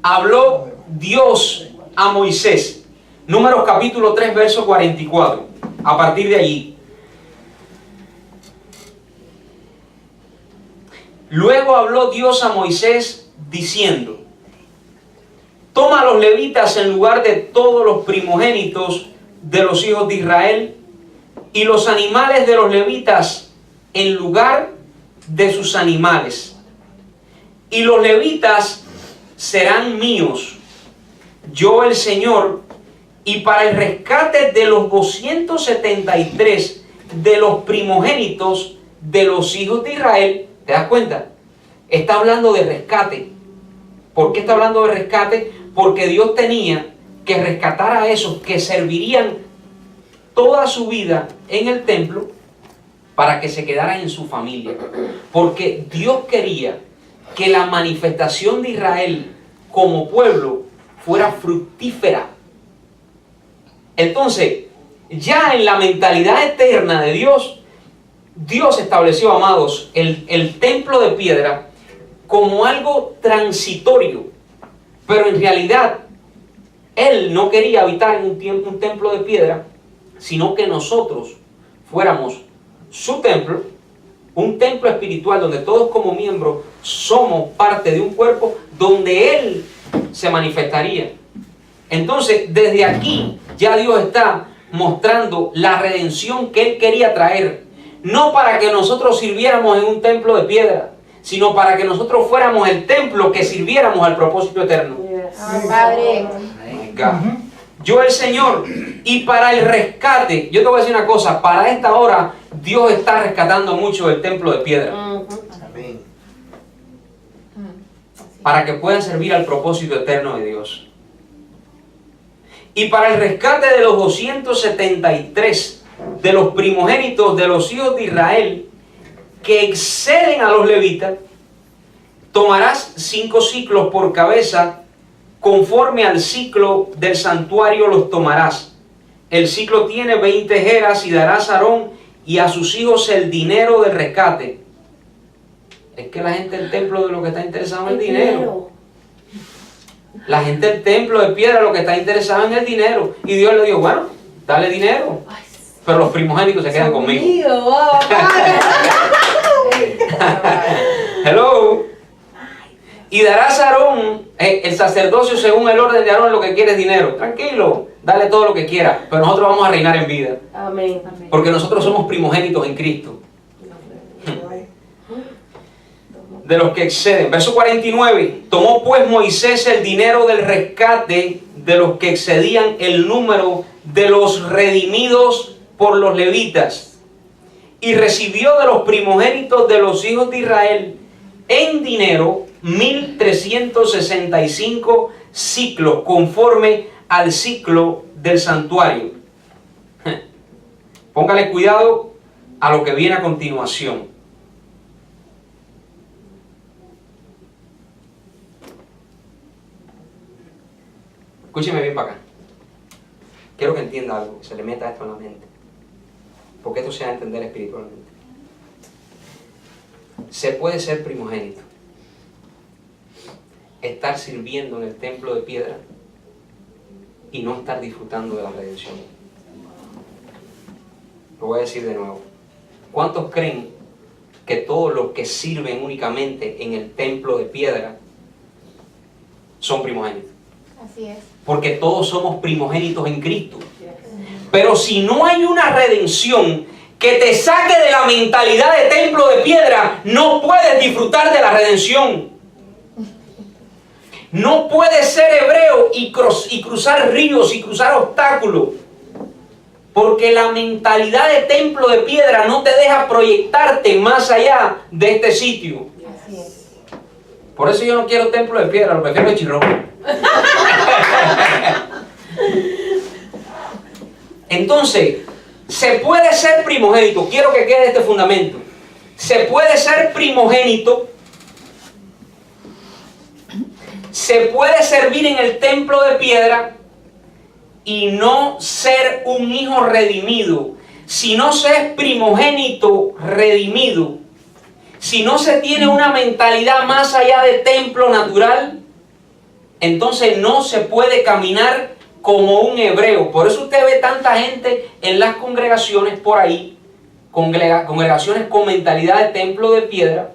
habló Dios a Moisés. Números capítulo 3, verso 44. A partir de allí. Luego habló Dios a Moisés diciendo: toma a los levitas en lugar de todos los primogénitos de los hijos de Israel, y los animales de los levitas en lugar de sus animales. Y los levitas serán míos, yo el Señor, y para el rescate de los 273 de los primogénitos de los hijos de Israel. ¿Te das cuenta? Está hablando de rescate. ¿Por qué está hablando de rescate? Porque Dios tenía que rescatar a esos que servirían toda su vida en el templo para que se quedaran en su familia. Porque Dios quería que la manifestación de Israel como pueblo fuera fructífera. Entonces, ya en la mentalidad eterna de Dios, Dios estableció, amados, el templo de piedra como algo transitorio, pero en realidad Él no quería habitar en un templo de piedra, sino que nosotros fuéramos su templo, un templo espiritual donde todos como miembros somos parte de un cuerpo donde Él se manifestaría. Entonces, desde aquí ya Dios está mostrando la redención que Él quería traer, no para que nosotros sirviéramos en un templo de piedra, sino para que nosotros fuéramos el templo que sirviéramos al propósito eterno. Padre. Yo el Señor, y para el rescate, yo te voy a decir una cosa, para esta hora Dios está rescatando mucho del templo de piedra. Amén. Para que puedan servir al propósito eterno de Dios. Y para el rescate de los 273 de los primogénitos de los hijos de Israel que exceden a los levitas, tomarás 5 ciclos por cabeza, conforme al ciclo del santuario los tomarás. El ciclo tiene 20 jeras, y darás a Aarón y a sus hijos el dinero del rescate. Es que la gente del templo de lo que está interesado en el dinero. La gente del templo de piedra lo que está interesado en el dinero. Y Dios le dijo, bueno, dale dinero, pero los primogénitos se quedan conmigo. Hello. Y darás a Aarón el sacerdocio según el orden de Aarón. Lo que quiere es dinero. Tranquilo, dale todo lo que quiera, pero nosotros vamos a reinar en vida. Amén. Porque nosotros somos primogénitos en Cristo. de los que exceden. Verso 49. Tomó pues Moisés el dinero del rescate de los que excedían el número de los redimidos por los levitas, y recibió de los primogénitos de los hijos de Israel en dinero 1,365 ciclos, conforme al ciclo del santuario. Póngale cuidado a lo que viene a continuación. Escúcheme bien para acá. Quiero que entienda algo, que se le meta esto en la mente, porque esto se va a entender espiritualmente. Se puede ser primogénito, estar sirviendo en el templo de piedra y no estar disfrutando de la redención. Lo voy a decir de nuevo. ¿Cuántos creen que todos los que sirven únicamente en el templo de piedra son primogénitos? Así es. Porque todos somos primogénitos en Cristo. Pero si no hay una redención que te saque de la mentalidad de templo de piedra, no puedes disfrutar de la redención. No puedes ser hebreo y cruzar ríos y cruzar obstáculos. Porque la mentalidad de templo de piedra no te deja proyectarte más allá de este sitio. Así es. Por eso yo no quiero templo de piedra, lo prefiero de chirrón. Entonces, se puede ser primogénito. Quiero que quede este fundamento. Se puede ser primogénito. Se puede servir en el templo de piedra y no ser un hijo redimido. Si no se es primogénito redimido, si no se tiene una mentalidad más allá de templo natural, entonces no se puede caminar como un hebreo. Por eso usted ve tanta gente en las congregaciones por ahí, congregaciones con mentalidad de templo de piedra,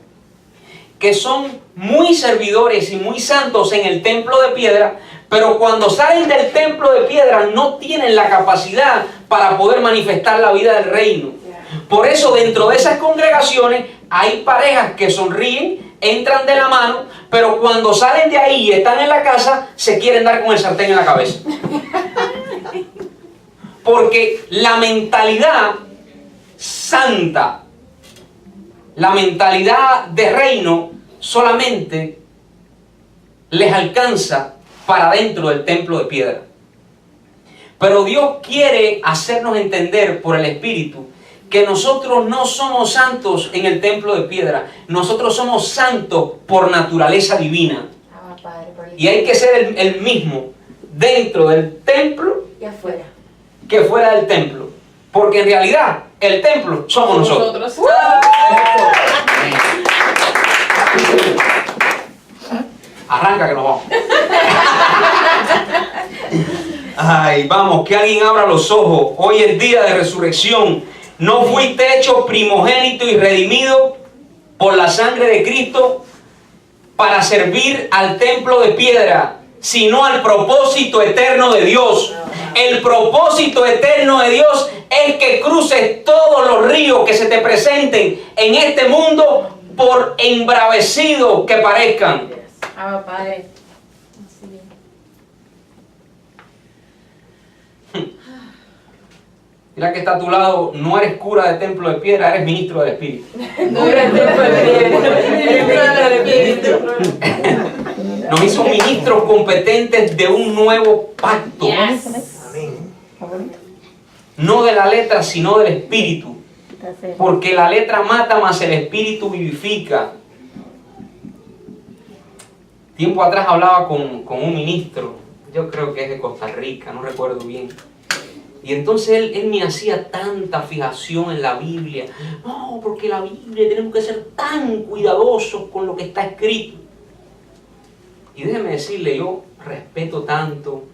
que son muy servidores y muy santos en el templo de piedra, pero cuando salen del templo de piedra no tienen la capacidad para poder manifestar la vida del reino. Por eso dentro de esas congregaciones hay parejas que sonríen, entran de la mano, pero cuando salen de ahí y están en la casa, se quieren dar con el sartén en la cabeza. Porque la mentalidad santa, la mentalidad de reino, solamente les alcanza para dentro del templo de piedra. Pero Dios quiere hacernos entender por el Espíritu que nosotros no somos santos en el templo de piedra. Nosotros somos santos por naturaleza divina. Y hay que ser el mismo dentro del templo Y afuera. que fuera del templo. Porque en realidad el templo somos nosotros. Arranca que nos vamos. Ay, vamos, que alguien abra los ojos. Hoy es día de resurrección. No fuiste hecho primogénito y redimido por la sangre de Cristo para servir al templo de piedra, sino al propósito eterno de Dios. El propósito eterno de Dios es que cruces todos los ríos que se te presenten en este mundo, por embravecidos que parezcan. Padre. Mira que está a tu lado, no eres cura de templo de piedra, eres ministro del Espíritu. No eres templo de piedra. Nos hizo ministros competentes de un nuevo pacto. No de la letra, sino del Espíritu. Porque la letra mata, mas el Espíritu vivifica. Tiempo atrás hablaba con un ministro, yo creo que es de Costa Rica, no recuerdo bien. Y entonces él me hacía tanta fijación en la Biblia. No, porque la Biblia tenemos que ser tan cuidadosos con lo que está escrito. Y déjeme decirle, yo respeto tanto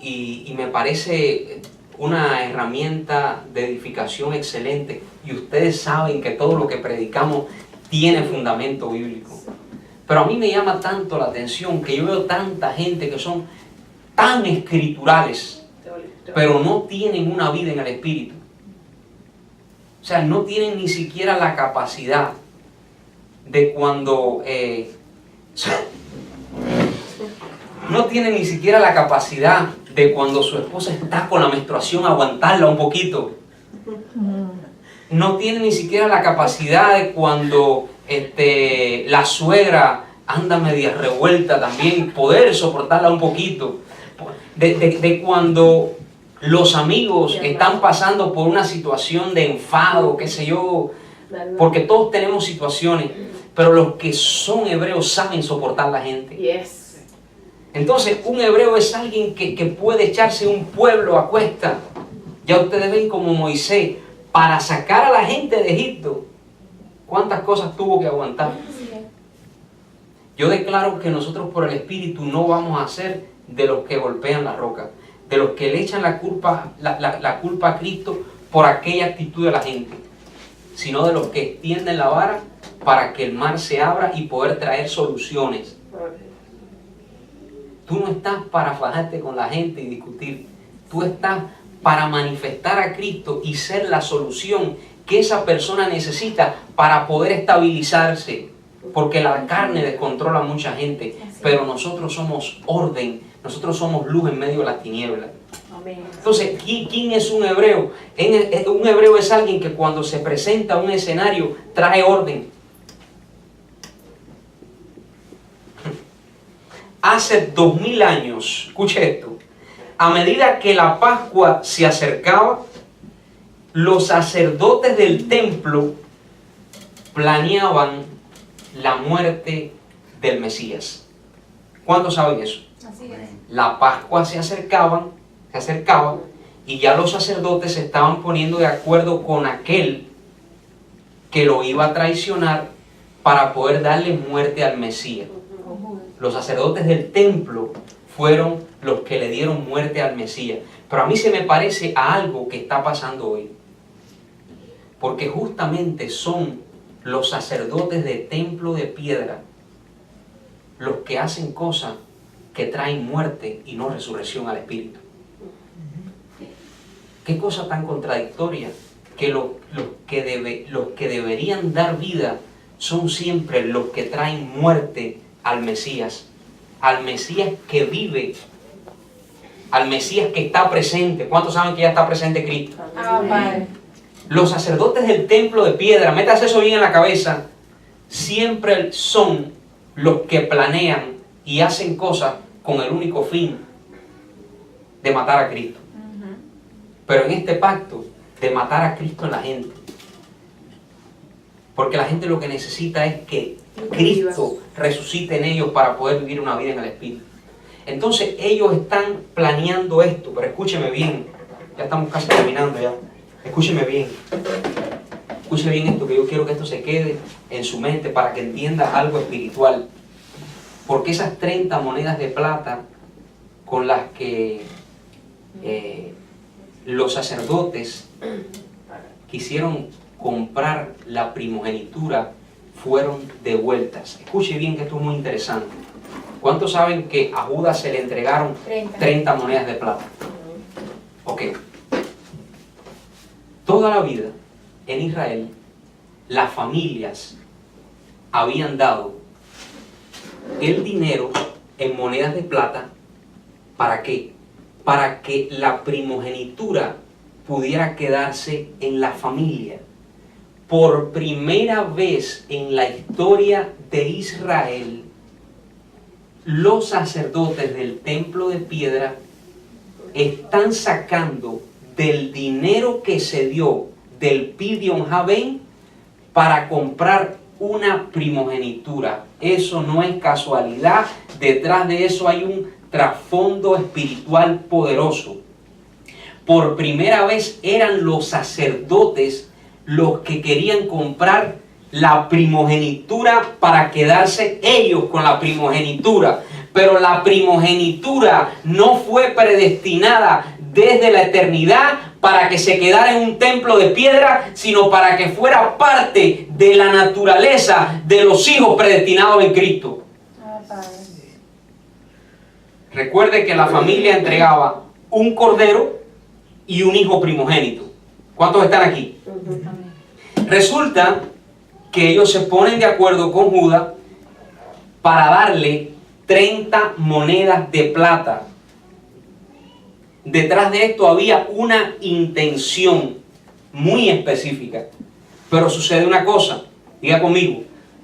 y me parece una herramienta de edificación excelente. Y ustedes saben que todo lo que predicamos tiene fundamento bíblico. Pero a mí me llama tanto la atención que yo veo tanta gente que son tan escriturales, pero no tienen una vida en el Espíritu. O sea, no tienen ni siquiera la capacidad de cuando no tiene ni siquiera la capacidad de cuando su esposa está con la menstruación aguantarla un poquito. No tiene ni siquiera la capacidad de cuando la suegra anda media revuelta también, poder soportarla un poquito. De cuando los amigos están pasando por una situación de enfado, qué sé yo, porque todos tenemos situaciones, pero los que son hebreos saben soportar a la gente. Yes. Entonces, un hebreo es alguien que puede echarse un pueblo a cuesta. Ya ustedes ven como Moisés, para sacar a la gente de Egipto, ¿cuántas cosas tuvo que aguantar? Yo declaro que nosotros por el Espíritu no vamos a ser de los que golpean la roca, de los que le echan la culpa a Cristo por aquella actitud de la gente, sino de los que extienden la vara para que el mar se abra y poder traer soluciones. Tú no estás para fajarte con la gente y discutir. Tú estás para manifestar a Cristo y ser la solución que esa persona necesita para poder estabilizarse. Porque la carne descontrola a mucha gente, pero nosotros somos orden, nosotros somos luz en medio de las tinieblas. Entonces, ¿quién es un hebreo? Un hebreo es alguien que cuando se presenta a un escenario trae orden. Hace 2000 años, escuche esto, a medida que la Pascua se acercaba, los sacerdotes del templo planeaban la muerte del Mesías. ¿Cuántos saben eso? Así es. La Pascua se acercaba y ya los sacerdotes se estaban poniendo de acuerdo con aquel que lo iba a traicionar para poder darle muerte al Mesías. Los sacerdotes del templo fueron los que le dieron muerte al Mesías. Pero a mí se me parece a algo que está pasando hoy. Porque justamente son los sacerdotes de templo de piedra los que hacen cosas que traen muerte y no resurrección al espíritu. Qué cosa tan contradictoria, que los que deberían dar vida son siempre los que traen muerte al Mesías que vive, al Mesías que está presente. ¿Cuántos saben que ya está presente Cristo? Padre. Los sacerdotes del templo de piedra, métase eso bien en la cabeza, siempre son los que planean y hacen cosas con el único fin de matar a Cristo. Pero en este pacto, de matar a Cristo en la gente. Porque la gente lo que necesita es que Cristo resucite en ellos para poder vivir una vida en el Espíritu. Entonces ellos están planeando esto, pero escúcheme bien, ya estamos casi terminando ya. Escúcheme bien. Escuche bien esto, que yo quiero que esto se quede en su mente para que entienda algo espiritual. Porque esas 30 monedas de plata con las que los sacerdotes quisieron comprar la primogenitura fueron devueltas. Escuche bien que esto es muy interesante. ¿Cuántos saben que a Judas se le entregaron 30 monedas de plata? Ok. Toda la vida en Israel, las familias habían dado el dinero en monedas de plata. ¿Para qué? Para que la primogenitura pudiera quedarse en la familia. Por primera vez en la historia de Israel, los sacerdotes del templo de piedra están sacando del dinero que se dio del Pidyon Haben para comprar una primogenitura. Eso no es casualidad, detrás de eso hay un trasfondo espiritual poderoso. Por primera vez eran los sacerdotes los que querían comprar la primogenitura para quedarse ellos con la primogenitura. Pero la primogenitura no fue predestinada desde la eternidad para que se quedara en un templo de piedra, sino para que fuera parte de la naturaleza de los hijos predestinados en Cristo. Recuerde que la familia entregaba un cordero y un hijo primogénito. ¿Cuántos están aquí? Resulta que ellos se ponen de acuerdo con Judas para darle 30 monedas de plata. Detrás de esto había una intención muy específica. Pero sucede una cosa, diga conmigo,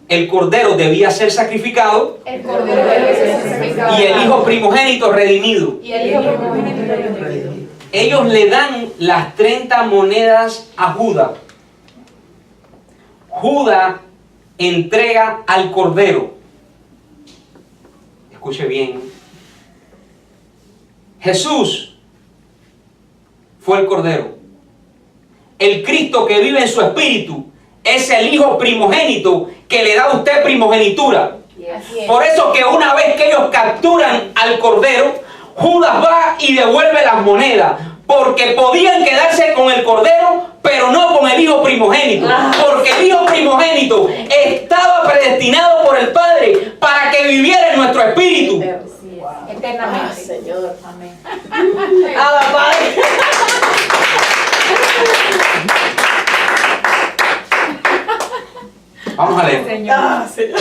el cordero debía ser sacrificado El cordero debe ser sacrificado. y el hijo primogénito redimido. Y el hijo primogénito redimido. Ellos le dan las 30 monedas a Judas. Judas entrega al cordero. Escuche bien. Jesús fue el cordero. El Cristo que vive en su espíritu es el hijo primogénito que le da a usted primogenitura. Así es. Por eso que una vez que ellos capturan al cordero, Judas va y devuelve las monedas. Porque podían quedarse con el cordero, pero no con el hijo primogénito. Porque el hijo primogénito estaba predestinado por el Padre para que viviera en nuestro espíritu. Así es. Eternamente. Señor. Amén. Abba, Padre. Vamos a leer. Señor. Señor.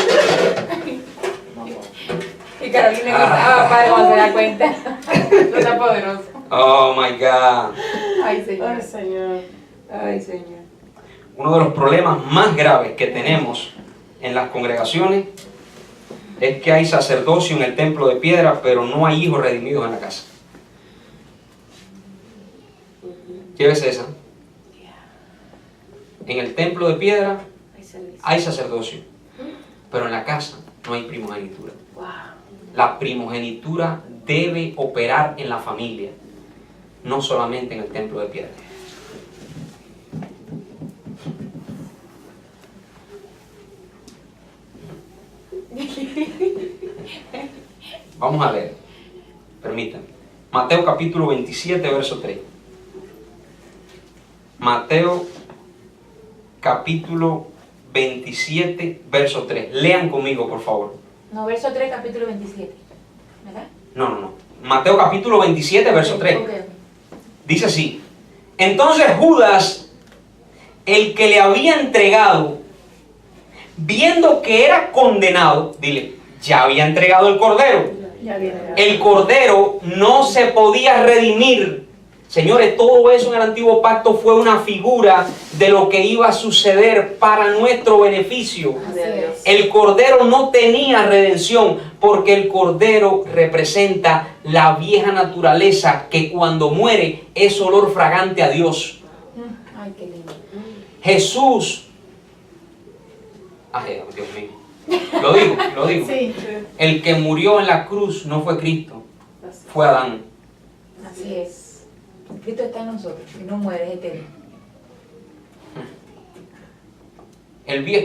Y Carolina le gustaba, padre, cuando se da cuenta. No está poderoso. Oh my God. Ay, Señor. Ay, Señor. Ay, Señor. Uno de los problemas más graves que tenemos en las congregaciones es que hay sacerdocio en el templo de piedra, pero no hay hijos redimidos en la casa. Llévese esa. En el templo de piedra hay sacerdocio, pero en la casa no hay primogenitura. La primogenitura debe operar en la familia, no solamente en el templo de piedra. Vamos a leer. Permítanme. Mateo capítulo 27, verso 3. Mateo capítulo 27, verso 3. Lean conmigo, por favor. No, verso 3, capítulo 27. ¿Verdad? No. Mateo capítulo 27, verso 3. Ok. Dice así. Entonces Judas, el que le había entregado, viendo que era condenado, dile, ya había entregado el cordero. Ya viene. El cordero no se podía redimir. Señores, todo eso en el antiguo pacto fue una figura de lo que iba a suceder para nuestro beneficio. Así es. El cordero no tenía redención porque el cordero representa la vieja naturaleza que cuando muere es olor fragante a Dios. Ay, qué lindo. Jesús, ay, Dios mío, lo digo. Sí. El que murió en la cruz no fue Cristo, fue Adán. Así es. Cristo está en nosotros y no muere, es eterno.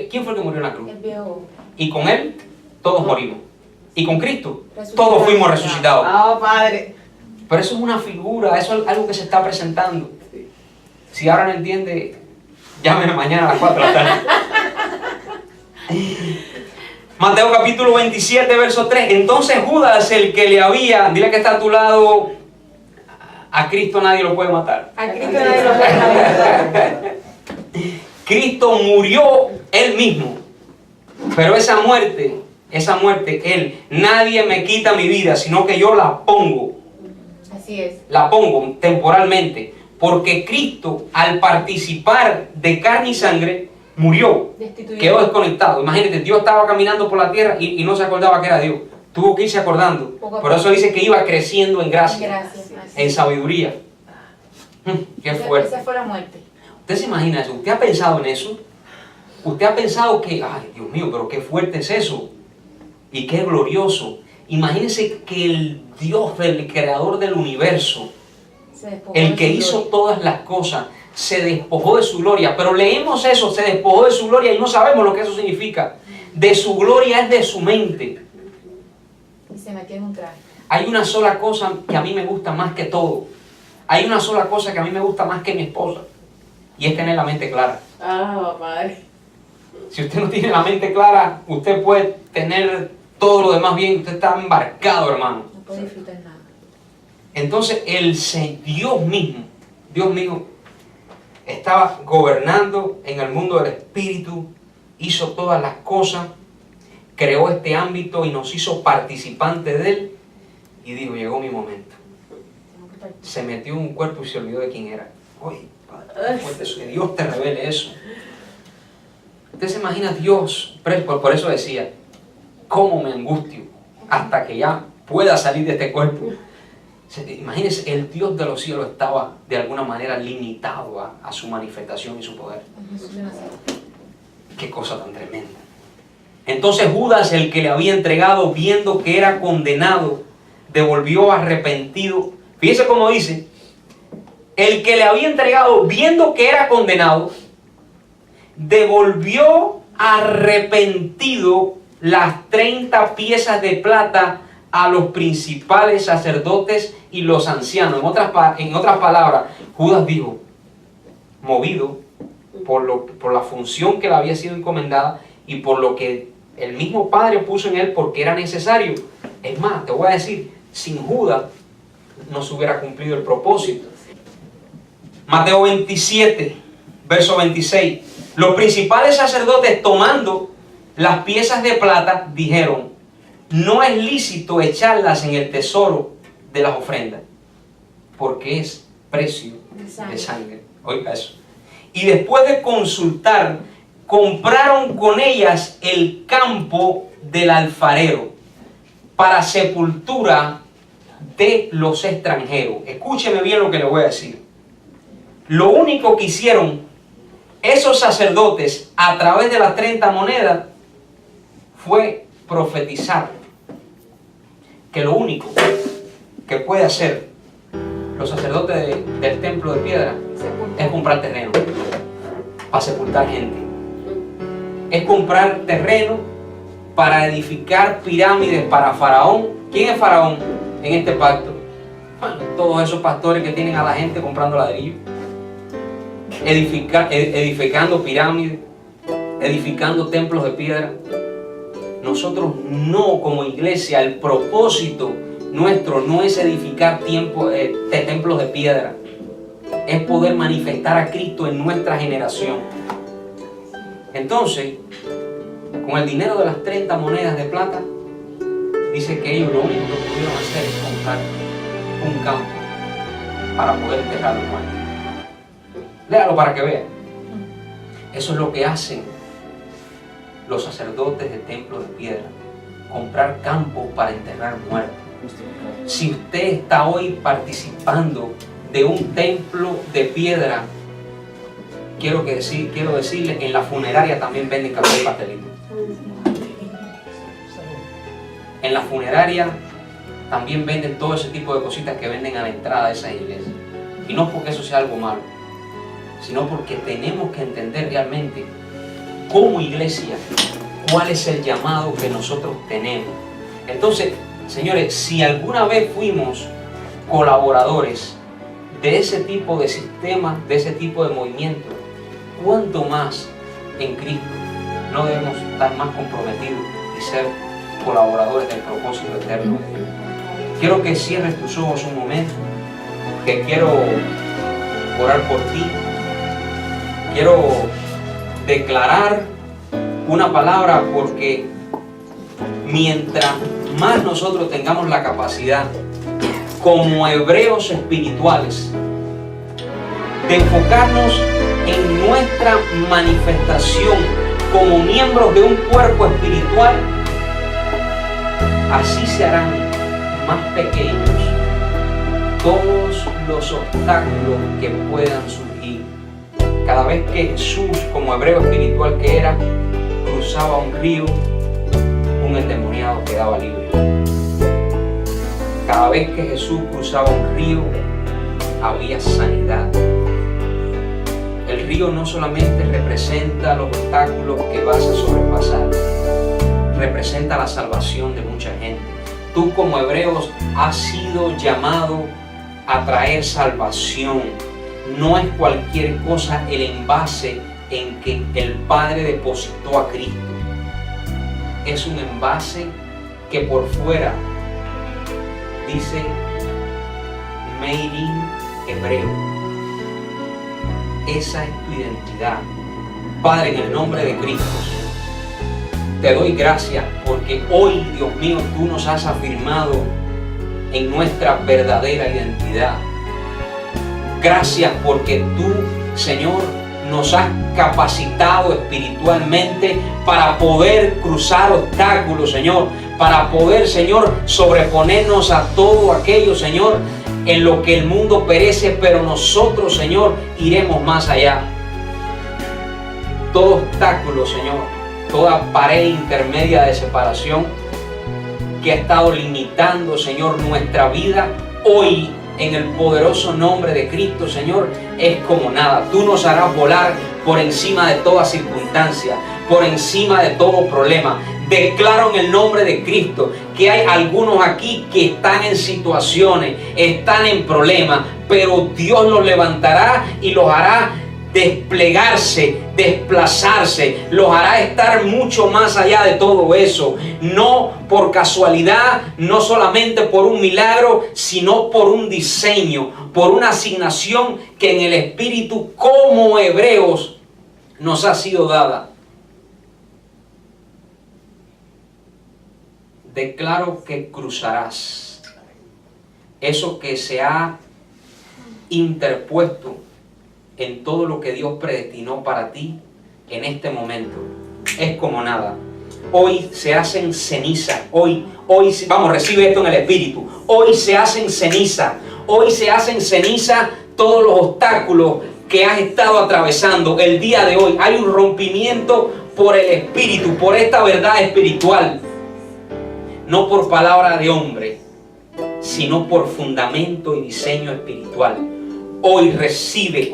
¿Quién fue el que murió en la cruz? El viejo. Y con él todos morimos. Y con Cristo Resucitado. todos fuimos resucitados. Abba, Padre. Pero eso es una figura, eso es algo que se está presentando. Si ahora no entiende, llámeme mañana a las 4 de la tarde. Mateo capítulo 27, verso 3. Entonces Judas, el que le había, dile que está a tu lado, a Cristo nadie lo puede matar. A Cristo nadie lo puede matar. Cristo murió él mismo. Pero esa muerte, él, nadie me quita mi vida, sino que yo la pongo. Así es. La pongo temporalmente. Porque Cristo, al participar de carne y sangre, murió. Destituido. Quedó desconectado. Imagínate, Dios estaba caminando por la tierra y no se acordaba que era Dios. Tuvo que irse acordando. Poco a Por poco. eso dice que iba creciendo en gracia, Gracias. Así en es. sabiduría. Qué fuerte. Esa fue la muerte. ¿Usted se imagina eso? ¿Usted ha pensado en eso? ¿Usted ha pensado que, ay, Dios mío, pero qué fuerte es eso? Y qué glorioso. Imagínense que el Dios, el creador del universo, Se despojó el de que su hizo gloria. todas las cosas, se despojó de su gloria. Pero leemos eso, se despojó de su gloria y no sabemos lo que eso significa. De su gloria es de su mente. Y se metió en un traje. Hay una sola cosa que a mí me gusta más que todo. Hay una sola cosa que a mí me gusta más que mi esposa. Y es tener la mente clara. Abba, Padre. Si usted no tiene la mente clara, usted puede tener todo lo demás bien. Usted está embarcado, hermano. No puede disfrutar nada. Entonces, Dios mismo, estaba gobernando en el mundo del espíritu hizo todas las cosas, creó este ámbito y nos hizo participantes de él. Y dijo, llegó mi momento. Se metió en un cuerpo y se olvidó de quién era. Oye, Padre, que Dios te revele eso. Usted se imagina Dios, por eso decía, cómo me angustio hasta que ya pueda salir de este cuerpo. Imagínense, el Dios de los cielos estaba de alguna manera limitado a su manifestación y su poder. Qué cosa tan tremenda. Entonces Judas, el que le había entregado, viendo que era condenado, devolvió arrepentido. Fíjese cómo dice, el que le había entregado, viendo que era condenado, devolvió arrepentido las 30 piezas de plata a los principales sacerdotes y los ancianos. En otras palabras, Judas dijo, movido por la función que le había sido encomendada y por lo que el mismo Padre puso en él porque era necesario. Es más, te voy a decir, sin Judas no se hubiera cumplido el propósito. Mateo 27, verso 26. Los principales sacerdotes, tomando las piezas de plata, dijeron, no es lícito echarlas en el tesoro de las ofrendas, porque es precio de sangre. Oiga eso. Y después de consultar, compraron con ellas el campo del alfarero para sepultura de los extranjeros. Escúcheme bien lo que le voy a decir. Lo único que hicieron esos sacerdotes a través de las 30 monedas fue profetizar que lo único que puede hacer los sacerdotes del templo de piedra es comprar terreno para sepultar gente. Es comprar terreno para edificar pirámides para Faraón. ¿Quién es Faraón en este pacto? Bueno, todos esos pastores que tienen a la gente comprando ladrillos, edificando pirámides, edificando templos de piedra. Nosotros no, como iglesia, el propósito nuestro no es edificar templos de piedra, es poder manifestar a Cristo en nuestra generación. Entonces, con el dinero de las 30 monedas de plata, dice que ellos lo único que pudieron hacer es comprar un campo para poder enterrar los muertos. Léalo para que vean. Eso es lo que hacen los sacerdotes del templo de piedra, comprar campos para enterrar muertos. Si usted está hoy participando de un templo de piedra, quiero decirle, en la funeraria también venden café y pastelito. En la funeraria también venden todo ese tipo de cositas que venden a la entrada de esas iglesias. Y no porque eso sea algo malo, sino porque tenemos que entender realmente como iglesia cuál es el llamado que nosotros tenemos. Entonces, señores, si alguna vez fuimos colaboradores de ese tipo de sistema, de ese tipo de movimiento, ¿cuánto más en Cristo no debemos estar más comprometidos y ser colaboradores del propósito eterno de Dios? Quiero que cierres tus ojos un momento, que quiero orar por ti. Quiero declarar una palabra, porque mientras más nosotros tengamos la capacidad como hebreos espirituales de enfocarnos en nuestra manifestación como miembros de un cuerpo espiritual, así se harán más pequeños todos los obstáculos que puedan surgir. Cada vez que Jesús, como hebreo espiritual que era, cruzaba un río, un endemoniado quedaba libre. Cada vez que Jesús cruzaba un río, había sanidad. El río no solamente representa los obstáculos que vas a sobrepasar, representa la salvación de mucha gente. Tú, como hebreos, has sido llamado a traer salvación. No es cualquier cosa el envase en que el Padre depositó a Cristo. Es un envase que por fuera dice Made in Hebreo. Esa es tu identidad. Padre, en el nombre de Cristo, te doy gracias porque hoy, Dios mío, tú nos has afirmado en nuestra verdadera identidad. Gracias porque tú, Señor, nos has capacitado espiritualmente para poder cruzar obstáculos, Señor, para poder, Señor, sobreponernos a todo aquello, Señor, en lo que el mundo perece, pero nosotros, Señor, iremos más allá. Todo obstáculo, Señor, toda pared intermedia de separación que ha estado limitando, Señor, nuestra vida, hoy, en el poderoso nombre de Cristo, Señor, es como nada. Tú nos harás volar por encima de toda circunstancia, por encima de todo problema. Declaro en el nombre de Cristo que hay algunos aquí que están en situaciones, están en problemas, pero Dios los levantará y los hará desplegarse, desplazarse, los hará estar mucho más allá de todo eso, no por casualidad, no solamente por un milagro, sino por un diseño, por una asignación que en el Espíritu como hebreos nos ha sido dada. Declaro que cruzarás eso que se ha interpuesto en todo lo que Dios predestinó para ti en este momento. Es como nada. Hoy se hacen ceniza. Hoy, vamos, recibe esto en el Espíritu. Hoy se hacen ceniza. Hoy se hacen ceniza todos los obstáculos que has estado atravesando. El día de hoy hay un rompimiento por el Espíritu, por esta verdad espiritual. No por palabra de hombre, sino por fundamento y diseño espiritual. Hoy recibe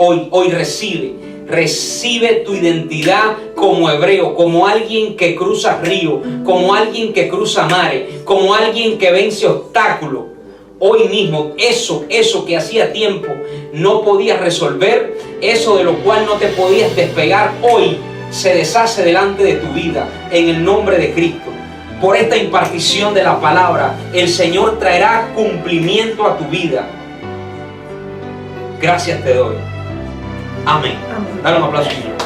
tu identidad como hebreo, como alguien que cruza ríos, como alguien que cruza mares, como alguien que vence obstáculos. Hoy mismo, eso que hacía tiempo no podías resolver, eso de lo cual no te podías despegar, hoy se deshace delante de tu vida, en el nombre de Cristo. Por esta impartición de la palabra, el Señor traerá cumplimiento a tu vida. Gracias te doy. Amén. Dale un aplauso, Señor.